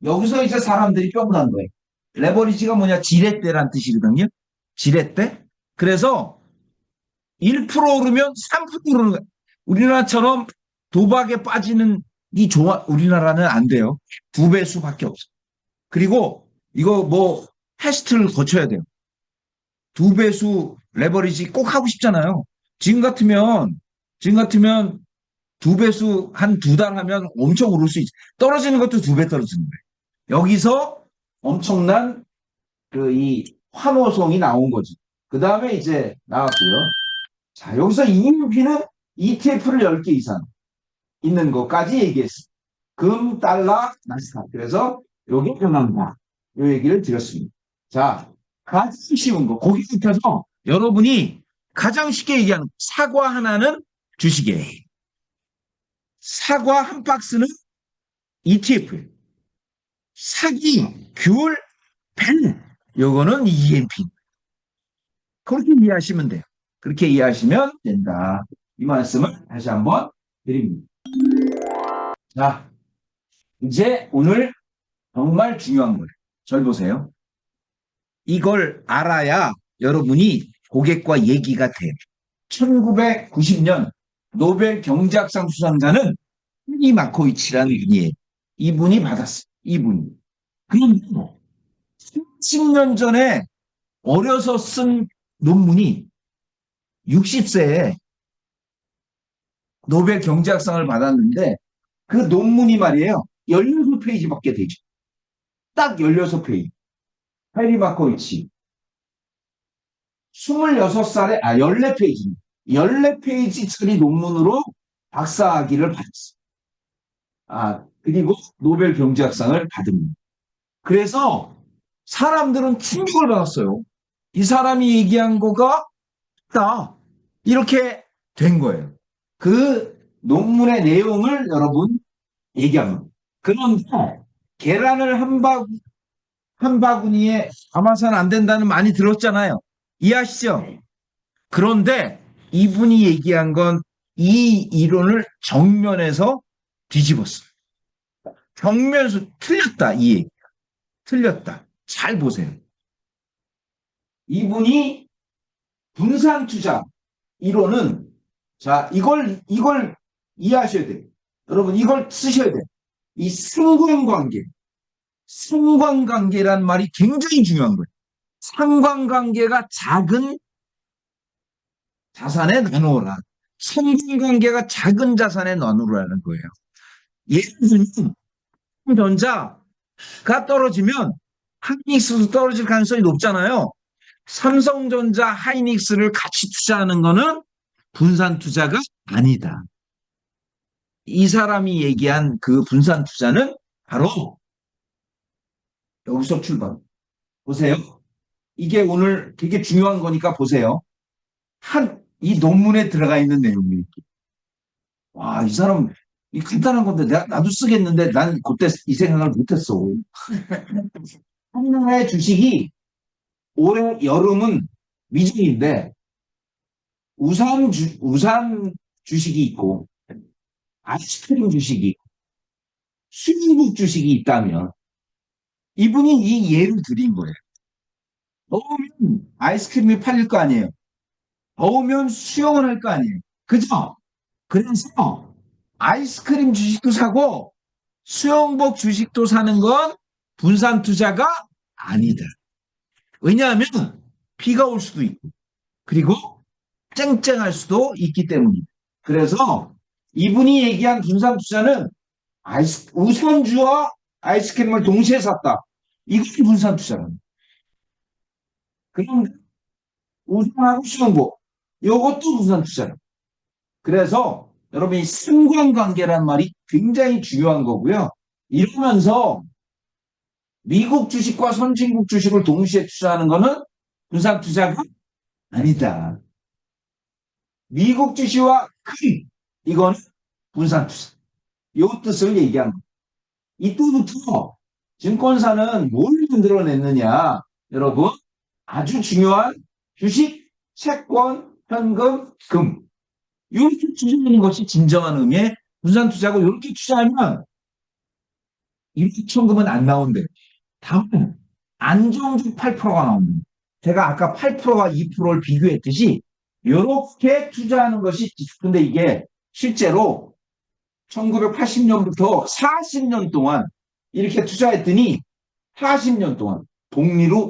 여기서 이제 사람들이 뿅 난 거예요. 레버리지가 뭐냐? 지렛대란 뜻이거든요. 지렛대. 그래서 1% 오르면 3% 오르는 거예요. 우리나라처럼 도박에 빠지는 이 우리나라는 안 돼요. 2배수밖에 없어. 그리고 이거 뭐 테스트를 거쳐야 돼요. 2배수 레버리지 꼭 하고 싶잖아요. 지금 같으면 2배수 한 2달 하면 엄청 오를 수 있지. 떨어지는 것도 2배 떨어지는 거예요. 여기서 엄청난 이 환호성이 나온 거지. 그 다음에 이제 나왔고요. 자, 여기서 EMP는 ETF를 10개 이상 있는 것까지 얘기했어요. 금, 달러, 나스닥. 그래서 여기 변합니다. 이 얘기를 드렸습니다. 자, 가장 쉬운 거. 거기 붙여서 여러분이 가장 쉽게 얘기하는 사과 하나는 주식이에요. 사과 한 박스는 ETF. 사기, 귤, 펜. 요거는 EMP. 그렇게 이해하시면 돼요. 그렇게 이해하시면 된다. 이 말씀을 다시 한번 드립니다. 자, 이제 오늘 정말 중요한 거예요. 절 보세요. 이걸 알아야 여러분이 고객과 얘기가 돼요. 1990년 노벨 경제학상 수상자는 헨리 마코이치라는 분이에요. 이분이 받았어요. 이분이. 그런데 30년 전에 어려서 쓴 논문이 60세에 노벨 경제학상을 받았는데 그 논문이 말이에요. 16페이지밖에 되죠. 딱 16페이지. 헨리 마코이치. 26살에, 14페이지. 14페이지짜리 논문으로 박사학위를 받았어요. 그리고 노벨 경제학상을 받습니다. 그래서 사람들은 충격을 받았어요. 이 사람이 얘기한 거가 있다. 이렇게 된 거예요. 그 논문의 내용을 여러분 얘기합니다. 그런데 계란을 한 바구니에 담아서는 안 된다는 많이 들었잖아요. 이해하시죠? 그런데 이분이 얘기한 건 이 이론을 정면에서 뒤집었어요. 정면에서 틀렸다. 이 얘기. 틀렸다. 잘 보세요. 이분이 분산 투자 이론은 자, 이걸 이해하셔야 돼요. 여러분 이걸 쓰셔야 돼요. 이 상관관계란 말이 굉장히 중요한 거예요. 상관관계가 작은 자산에 나누어라. 상관관계가 작은 자산에 나누라는 거예요. 예를 들면 삼성전자가 떨어지면 하이닉스도 떨어질 가능성이 높잖아요. 삼성전자 하이닉스를 같이 투자하는 거는 분산 투자가 아니다. 이 사람이 얘기한 그 분산 투자는 바로 여기서 출발. 보세요. 이게 오늘 되게 중요한 거니까 보세요. 이 논문에 들어가 있는 내용이. 와, 이 사람, 이 간단한 건데 나도 쓰겠는데 난 그때 이 생각을 못했어. 한나라의 주식이 올해 여름은 위중인데 우산 주식이 있고 아이스크림 주식이 있고 수입국 주식이 있다면 이분이 이 예를 드린 거예요. 더우면 아이스크림이 팔릴 거 아니에요. 더우면 수영을 할 거 아니에요. 그죠? 그래서 아이스크림 주식도 사고 수영복 주식도 사는 건 분산 투자가 아니다. 왜냐하면 비가 올 수도 있고 그리고 쨍쨍할 수도 있기 때문입니다. 그래서 이분이 얘기한 분산 투자는 우선주와 아이스크림을 동시에 샀다. 이것이 분산 투자랍니다. 그럼 우선하고 수영복 이것도 분산 투자랍니다. 그래서 여러분 이 상관관계란 말이 굉장히 중요한 거고요. 이러면서 미국 주식과 선진국 주식을 동시에 투자하는 거는 분산 투자가 아니다. 미국 주식과 이건 분산 투자. 이 뜻을 얘기한 거예요. 이때부터 증권사는 뭘 만들어냈느냐. 여러분 아주 중요한 주식, 채권, 현금, 금. 이렇게 투자하는 것이 진정한 의미의 분산 투자고 이렇게 투자하면 일시천금은 안 나온대요. 다만 안정적 8%가 나옵니다. 제가 아까 8%와 2%를 비교했듯이 이렇게 투자하는 것이 근데 이게 실제로 1980년부터 40년 동안 이렇게 투자했더니 40년 동안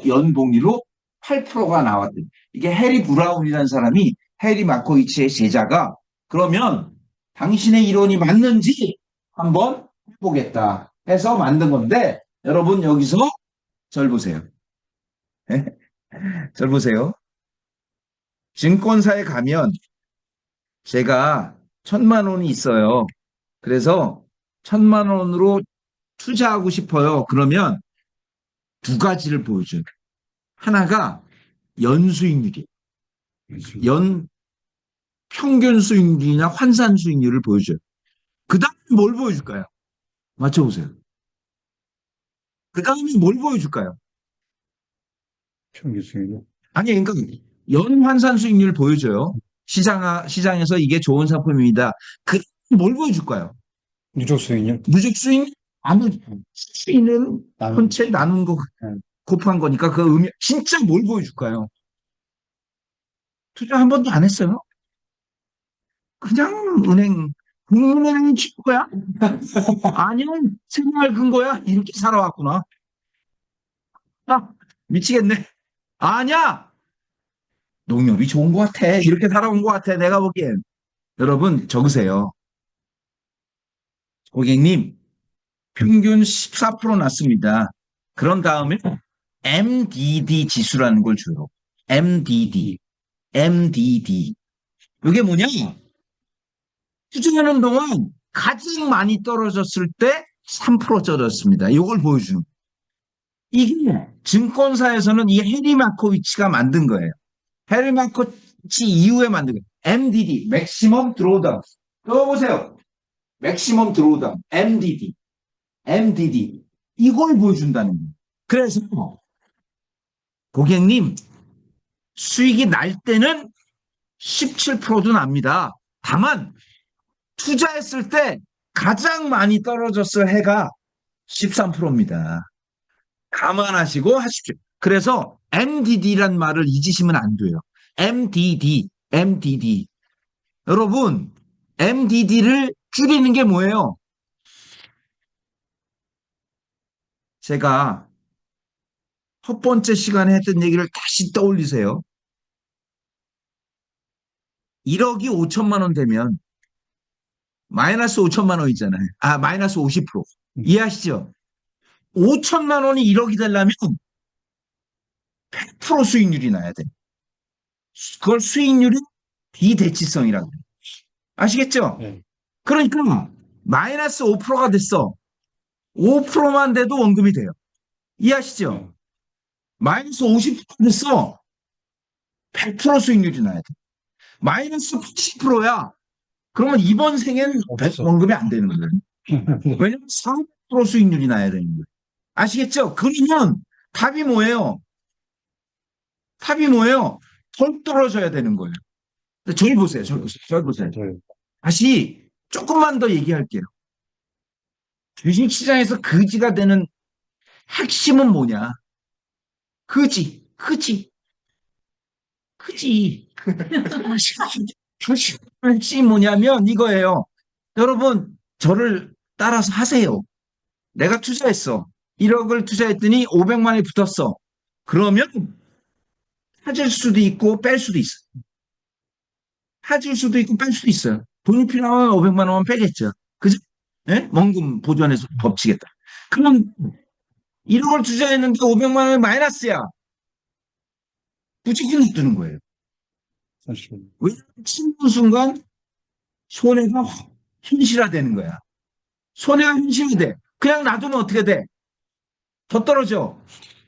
연복리로 8%가 나왔대요. 이게 해리 브라운이라는 사람이 해리 마코이치의 제자가 그러면 당신의 이론이 맞는지 한번 해보겠다 해서 만든 건데 여러분 여기서 절 보세요. 절 보세요. 증권사에 가면 제가 1,000만 원이 있어요. 그래서 1,000만 원으로 투자하고 싶어요. 그러면 두 가지를 보여줘요. 하나가 연수익률이에요. 연 평균 수익률이나 환산 수익률을 보여줘요. 그 다음에 뭘 보여줄까요? 맞춰보세요. 그 다음에 뭘 보여줄까요? 평균 수익률. 아니, 그러니까 연 환산 수익률을 보여줘요. 시장에서 이게 좋은 상품입니다. 그 다음에 뭘 보여줄까요? 누적 수익률. 누적 수익, 아무 수익은 전체 나눈 거 곱한 거니까 그 의미, 진짜 뭘 보여줄까요? 투자 한 번도 안 했어요. 그냥 국민은행 친구야? 아니면 생활 근거야? 이렇게 살아왔구나. 아, 미치겠네. 아니야! 농협이 좋은 것 같아. 이렇게 살아온 것 같아. 내가 보기엔. 여러분, 적으세요. 고객님, 평균 14% 났습니다. 그런 다음에 MDD 지수라는 걸 줘요. MDD. MDD. 이게 뭐냐? 투자하는 동안 가장 많이 떨어졌을 때 3% 떨어졌습니다. 이걸 보여주는. 이게 증권사에서는 이 해리 마코비치가 만든 거예요. 해리 마코비치 이후에 만든 거예요. MDD, 맥시멈 드로우다운. 떠보세요. 맥시멈 드로우다운, MDD, MDD. 이걸 보여준다는 거예요. 그래서 고객님 수익이 날 때는 17%도 납니다. 다만 투자했을 때 가장 많이 떨어졌을 해가 13%입니다. 감안하시고 하십시오. 그래서 MDD란 말을 잊으시면 안 돼요. MDD, MDD. 여러분, MDD를 줄이는 게 뭐예요? 제가 첫 번째 시간에 했던 얘기를 다시 떠올리세요. 1억이 5천만 원 되면 마이너스 5천만 원이잖아요. 마이너스 50%. 이해하시죠? 5천만 원이 1억이 되려면 100% 수익률이 나야 돼. 그걸 수익률이 비대치성이라고 해요. 아시겠죠? 네. 그러니까 마이너스 5%가 됐어. 5%만 돼도 원금이 돼요. 이해하시죠? 네. 마이너스 50% 됐어. 100% 수익률이 나야 돼. 마이너스 80%야. 그러면 이번 생엔 없어. 원금이 안 되는 거예요. 왜냐면 4% 수익률이 나야 되는 거예요. 아시겠죠? 그러면 답이 뭐예요? 답이 뭐예요? 덜 떨어져야 되는 거예요. 저를 보세요. 저를 보세요. 저요. 다시 조금만 더 얘기할게요. 주식시장에서 거지가 되는 핵심은 뭐냐? 거지. 핵심이 뭐냐면 이거예요. 여러분, 저를 따라서 하세요. 내가 투자했어. 1억을 투자했더니 500만 원이 붙었어. 그러면 찾을 수도 있고 뺄 수도 있어. 찾을 수도 있고 뺄 수도 있어요. 돈이 필요하면 500만 원만 빼겠죠. 그죠? 예? 원금 보존해서 법칙했다. 그럼 1억을 투자했는데 500만 원이 마이너스야. 무조건 놔두는 거예요. 사실. 왜냐하면 치는 순간 손해가 현실화되는 거야. 손해가 현실화돼. 그냥 놔두면 어떻게 돼? 더 떨어져.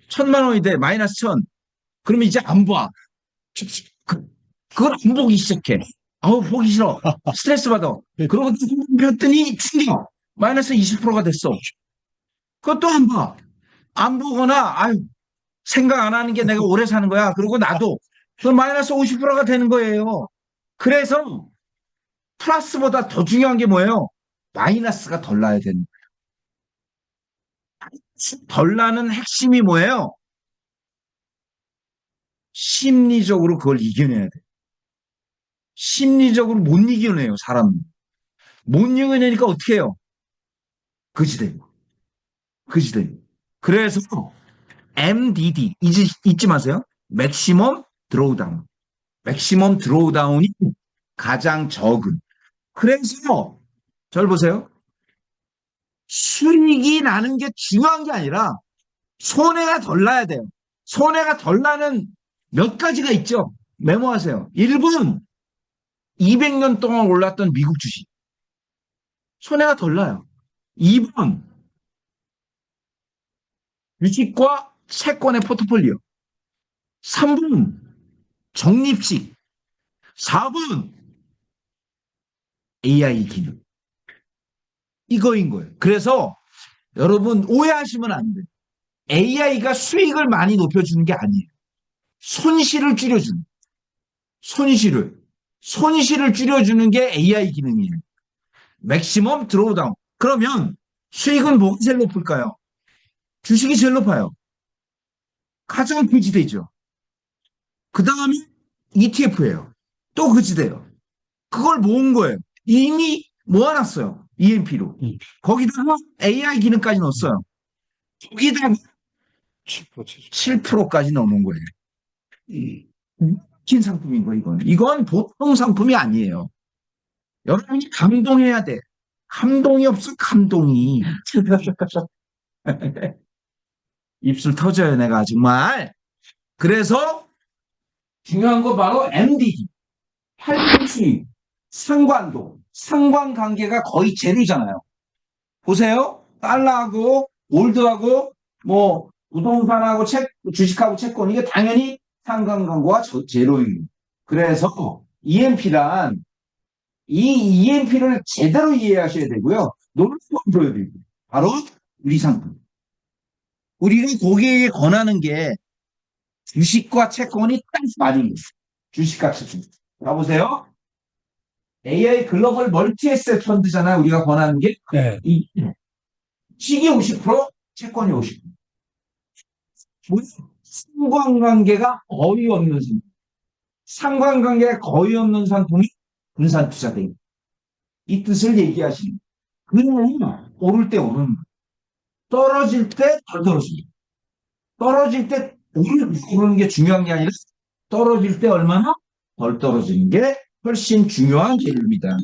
1,000만 원이 돼. 마이너스 1,000. 그러면 이제 안 봐. 그걸 안 보기 시작해. 아우, 보기 싫어. 스트레스 받아. 그러고 폈더니 충격. 마이너스 20%가 됐어. 그것도 안 봐. 안 보거나, 아유, 생각 안 하는 게 내가 오래 사는 거야. 그러고 나도. 그 마이너스 50%가 되는 거예요. 그래서 플러스보다 더 중요한 게 뭐예요? 마이너스가 덜 나야 되는 거예요. 덜 나는 핵심이 뭐예요? 심리적으로 그걸 이겨내야 돼. 심리적으로 못 이겨내요, 사람은. 못 이겨내니까 어떻게 해요? 그지 되고. 그지 되고. 그래서 MDD 잊지 마세요. 맥시멈 드로우다운. 맥시멈 드로우다운이 가장 적은. 그래서 절 보세요. 수익이 나는 게 중요한 게 아니라 손해가 덜 나야 돼요. 손해가 덜 나는 몇 가지가 있죠. 메모하세요. 1번 200년 동안 올랐던 미국 주식. 손해가 덜 나요. 2번 주식과 채권의 포트폴리오. 3번 적립식. 4번 AI 기능. 이거인 거예요. 그래서 여러분 오해하시면 안 돼요. AI가 수익을 많이 높여주는 게 아니에요. 손실을 줄여주는. 손실을 줄여주는 게 AI 기능이에요. 맥시멈 드로우다운. 그러면 수익은 뭐가 제일 높을까요? 주식이 제일 높아요. 가장 그지되죠. 그 다음에 ETF예요. 또 그지돼요. 그걸 모은 거예요. 이미 모아놨어요. EMP로. 거기다가 AI 기능까지 넣었어요. 거기다가 7%. 7%까지 넣는 거예요. 긴 상품인 거예요, 이건. 이건 보통 상품이 아니에요. 여러분이 감동해야 돼. 감동이 없어, 감동이. 입술 터져요, 내가 정말. 그래서 중요한 거 바로 MDD. 팔꿈치, 상관관계가 거의 제로잖아요. 보세요. 달러하고 올드하고 뭐 부동산하고 주식하고 채권 이게 당연히 상관관계가 제로입니다. 그래서 EMP란 이 EMP를 제대로 이해하셔야 되고요. 놀라운 줘야 되고 바로 우리 상품. 우리가 고객에게 권하는 게 주식과 채권이 딱 맞은 거예요. 주식과 채권. 봐보세요. AI 글로벌 멀티 에셋 펀드잖아요. 우리가 권하는 게. 네. 이 주식이 50%, 채권이 50%. 상관관계가 거의 없는 상품. 상관관계가 거의 없는 상품이 분산 투자대입니다. 이 뜻을 얘기하시는 거예요. 그냥 오를 때 오르는 거예요. 떨어질 때 덜 떨어집니다. 떨어질 때 오르는 게 중요한 게 아니라 떨어질 때 얼마나 덜 떨어지는 게 훨씬 중요한 개입니다.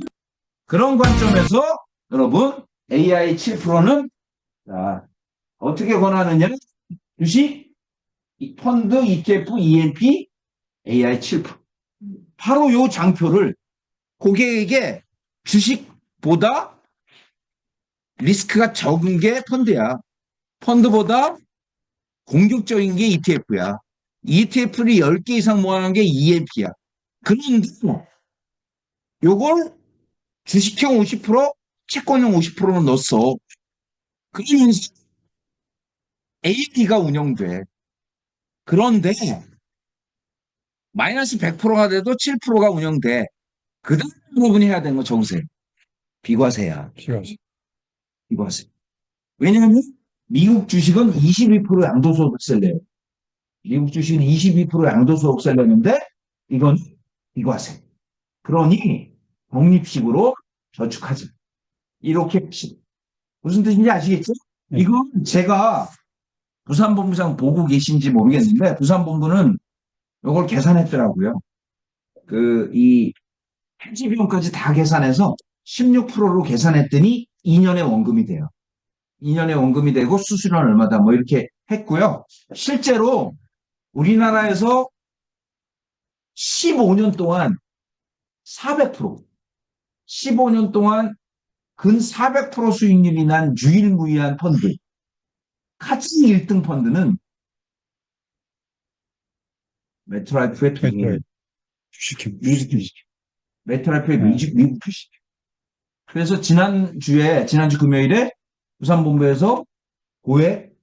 그런 관점에서 여러분 AI 7%는 자, 어떻게 권하느냐? 주식, 펀드, ETF, EMP, AI 7%. 바로 요 장표를 고객에게 주식보다 리스크가 적은 게 펀드야. 펀드보다 공격적인 게 ETF야. ETF를 10개 이상 모아놓은 게 EMP야. 그런데 요걸 주식형 50%, 채권형 50%로 넣었어. 그러면서 AP가 운영돼. 그런데 마이너스 100%가 돼도 7%가 운영돼. 그 다음 부분이 해야 되는 거 적으세요. 비과세야. 비과세. 비과세. 왜냐하면 미국 주식은 22% 양도소득세를 내요. 미국 주식은 22% 양도소득세를 내는데 이건 비과세. 그러니 독립식으로 저축하지. 이렇게 무슨 뜻인지 아시겠죠? 네. 이건 제가 부산본부장 보고 계신지 모르겠는데 부산본부는 이걸 계산했더라고요. 이 해지비용까지 다 계산해서 16%로 계산했더니 2년의 원금이 돼요. 2년의 원금이 되고 수수료는 얼마다 뭐 이렇게 했고요. 실제로 우리나라에서 15년 동안 400%, 15년 동안 근 400% 수익률이 난 유일무이한 펀드, 가장 1등 펀드는 메트라이프의 동행, 주식형. 미국 주식. 메트라이프의 미국 주식. 그래서 지난주 금요일에 부산본부에서 고액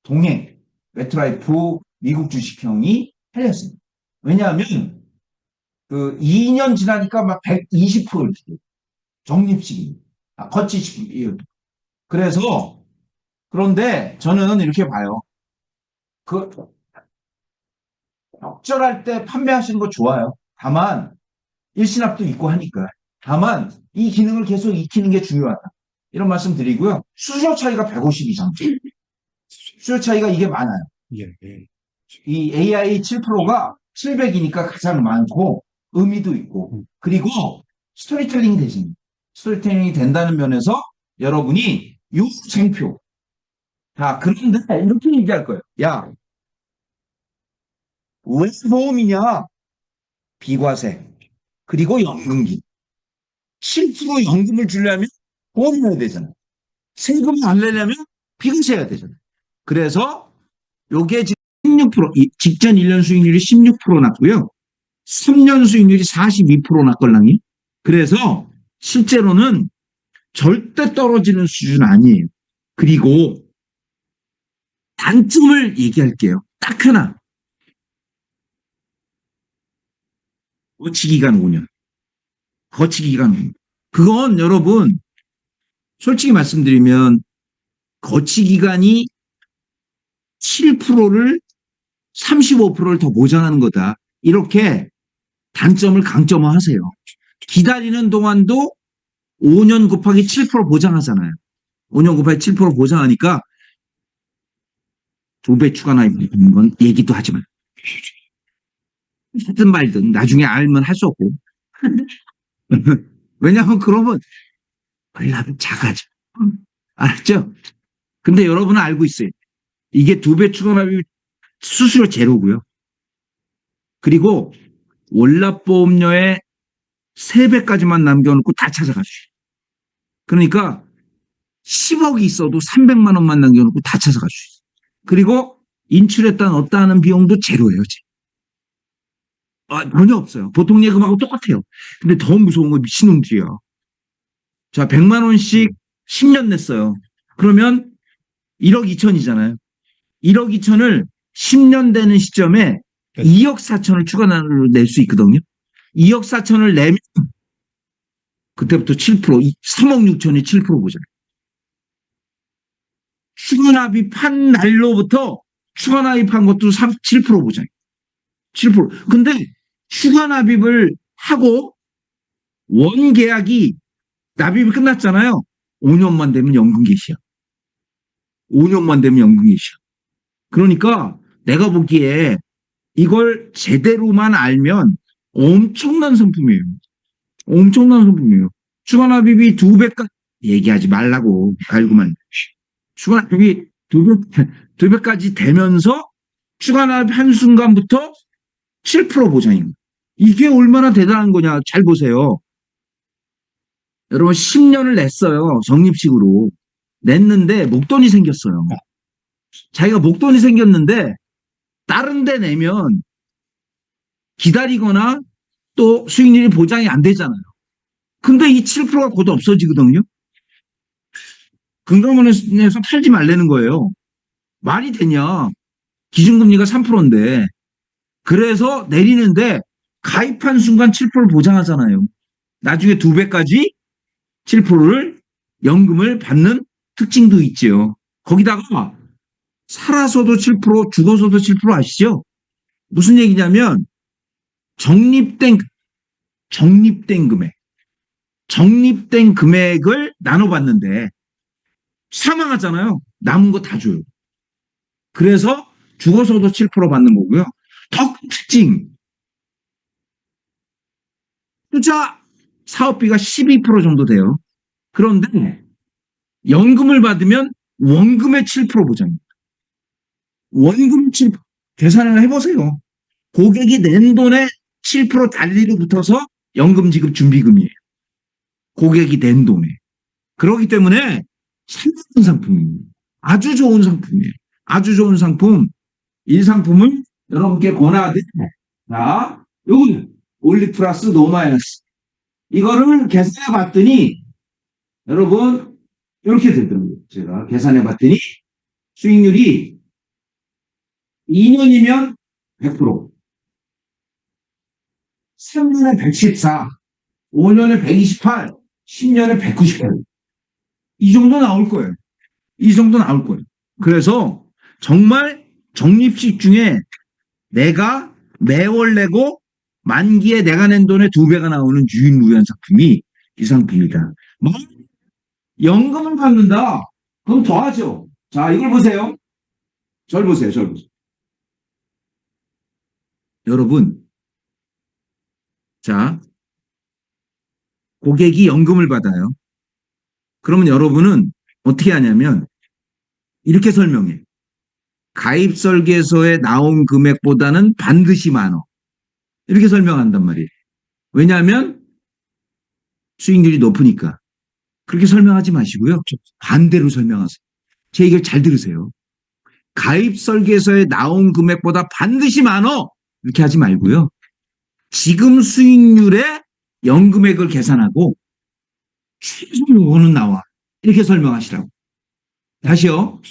동행 메트라이프 미국 주식형이 팔렸습니다. 왜냐하면 그 2년 지나니까 막 120%를 주고 적립식이 거치식이 그래서 그런데 저는 이렇게 봐요. 그 적절할 때 판매하시는 거 좋아요. 다만 일시납도 있고 하니까. 다만 이 기능을 계속 익히는 게 중요하다. 이런 말씀 드리고요. 수수료 차이가 150 이상. 수수료 차이가 이게 많아요. 예, 예. 이 AI 7%가 700이니까 가장 많고 의미도 있고 그리고 스토리텔링 대신 스토리텔링이 된다는 면에서 여러분이 요 쟁표 자 그런데 이렇게 얘기할 거예요. 야, 왜 보험이냐? 비과세 그리고 연금기 7% 연금을 주려면 보험을 해야 되잖아요. 세금을 안 내려면 비과세 해야 되잖아요. 그래서 요게 지금 16% 직전 1년 수익률이 16% 났고요. 3년 수익률이 42% 났걸랑요. 그래서 실제로는 절대 떨어지는 수준 아니에요. 그리고 단점을 얘기할게요. 딱 하나. 거치기간 5년. 거치기간 5년. 그건 여러분 솔직히 말씀드리면 거치기간이 7%를 35%를 더 보장하는 거다. 이렇게 단점을 강점화하세요. 기다리는 동안도 5년 곱하기 7% 보장하잖아요. 5년 곱하기 7% 보장하니까 2배 추가 나입는 건 얘기도 하지만 하든 말든 나중에 알면 할 수 없고 왜냐하면 그러면 월납은 작아져. 알았죠? 근데 여러분은 알고 있어요. 이게 2배 추가 나입이 수수료 제로고요. 그리고 월납보험료의 3배까지만 남겨놓고 다 찾아가주죠. 그러니까 10억이 있어도 300만 원만 남겨놓고 다 찾아가주죠. 그리고 인출했다 넣었다 하는 비용도 제로예요. 전혀 없어요. 보통 예금하고 똑같아요. 근데 더 무서운 건 미친놈들이야. 자, 100만 원씩 10년 냈어요. 그러면 1억 2천이잖아요. 1억 2천을 10년 되는 시점에 2억 4천을 추가로 낼 수 있거든요. 2억 4천을 내면 그때부터 7%, 3억 6천이 7% 보잖아요. 추가납입한 날로부터 추가납입한 것도 7% 보잖아요. 7%. 근데 추가납입을 하고 원계약이 납입이 끝났잖아요. 5년만 되면 연금 개시야. 5년만 되면 연금 개시야. 그러니까 내가 보기에 이걸 제대로만 알면 엄청난 상품이에요. 엄청난 상품이에요. 추가납입이 2배까지 얘기하지 말라고 알고만. 추가납입이 2배까지 되면서 추가납입한 순간부터 7% 보장입니다. 이게 얼마나 대단한 거냐. 잘 보세요. 여러분 10년을 냈어요. 적립식으로. 냈는데 목돈이 생겼어요. 자기가 목돈이 생겼는데 다른 데 내면 기다리거나 또 수익률이 보장이 안 되잖아요. 근데 이 7%가 곧 없어지거든요. 금감원에서 팔지 말라는 거예요. 말이 되냐. 기준금리가 3%인데. 그래서 내리는데 가입한 순간 7%를 보장하잖아요. 나중에 2배까지 7%를 연금을 받는 특징도 있지요. 거기다가 살아서도 7%, 죽어서도 7% 아시죠? 무슨 얘기냐면 적립된 금액. 적립된 금액을 나눠봤는데 사망하잖아요. 남은 거 다 줘요. 그래서 죽어서도 7% 받는 거고요. 더 큰 특징. 투자 사업비가 12% 정도 돼요. 그런데 연금을 받으면 원금의 7% 보장입니다. 원금 7% 계산을 해보세요. 고객이 낸 돈의 7% 달리로 붙어서 연금 지급 준비금이에요. 고객이 낸 돈에. 그렇기 때문에 상당한 상품입니다. 아주 좋은 상품이에요. 아주 좋은 상품. 이 상품을 여러분께 권하되 자, 요거는 올리 플러스 노 마이너스. 이거를 계산해 봤더니 여러분 이렇게 되더라고요. 제가 계산해 봤더니 수익률이 2년이면 100%, 3년에 114, 5년에 128, 10년에 198. 이 정도 나올 거예요. 이 정도 나올 거예요. 그래서 정말 적립식 중에 내가 매월 내고 만기에 내가 낸 돈의 2배가 나오는 유일무이한 상품이 이 상품이다. 뭐 연금을 받는다. 그럼 더하죠. 자, 이걸 보세요. 절 보세요. 절 보세요. 여러분, 자, 고객이 연금을 받아요. 그러면 여러분은 어떻게 하냐면 이렇게 설명해. 가입 설계서에 나온 금액보다는 반드시 많어. 이렇게 설명한단 말이에요. 왜냐하면 수익률이 높으니까. 그렇게 설명하지 마시고요. 반대로 설명하세요. 제 얘기를 잘 들으세요. 가입 설계서에 나온 금액보다 반드시 많어. 이렇게 하지 말고요. 지금 수익률의 연금액을 계산하고 최소 요거는 나와. 이렇게 설명하시라고. 다시요.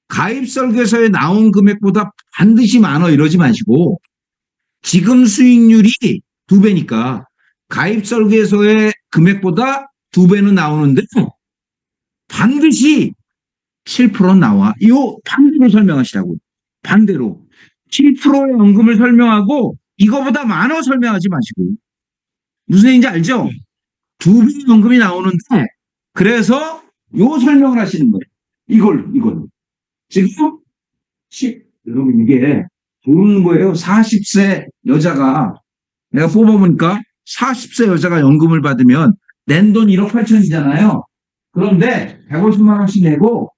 가입 설계서에 나온 금액보다 반드시 많어 이러지 마시고 지금 수익률이 2배니까 가입 설계서의 금액보다 2배는 나오는데 반드시 7% 나와. 이거 반대로 설명하시라고. 반대로. 7%의 연금을 설명하고 이거보다 많어 설명하지 마시고. 무슨 얘기인지 알죠? 2배 연금이 나오는데 그래서 요 설명을 하시는 거예요. 이걸. 지금 여러분 이게 모르는 거예요. 40세 여자가 내가 뽑아보니까 40세 여자가 연금을 받으면 낸 돈 1억 8천이잖아요. 그런데 150만 원씩 내고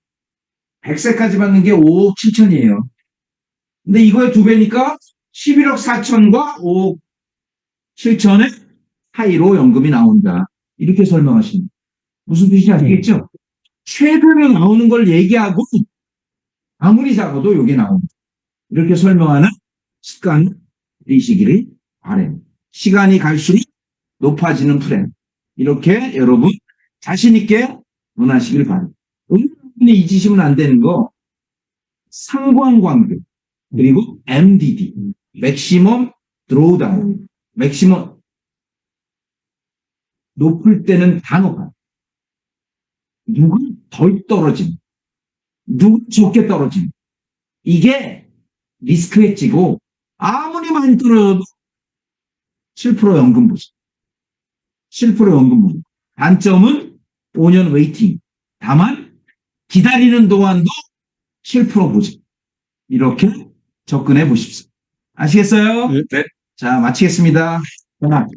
100세까지 받는 게 5억 7천이에요. 근데 이거의 2배니까 11억 4천과 5억 7천의 사이로 연금이 나온다. 이렇게 설명하십니다. 무슨 뜻인지 아시겠죠? 최근에 나오는 걸 얘기하고 아무리 작아도 이게 나옵니다. 이렇게 설명하는 습관을 들이시기를 바랍니다. 시간이 갈수록 높아지는 프레임. 이렇게 여러분 자신 있게 논하시길 바랍니다. 여러분이 잊으시면 안 되는 거 상관관계 그리고 MDD 맥시멈 드로우다운 맥시멈 높을 때는 다 높아요. 누가 덜 떨어짐 누가 적게 떨어짐 이게 리스크 hedge고 아무리 많이 떨어져도 7% 연금 보죠. 7% 연금 보죠. 단점은 5년 웨이팅. 다만 기다리는 동안도 7% 보죠. 이렇게 접근해 보십시오. 아시겠어요? 네. 자, 마치겠습니다. 잠깐만.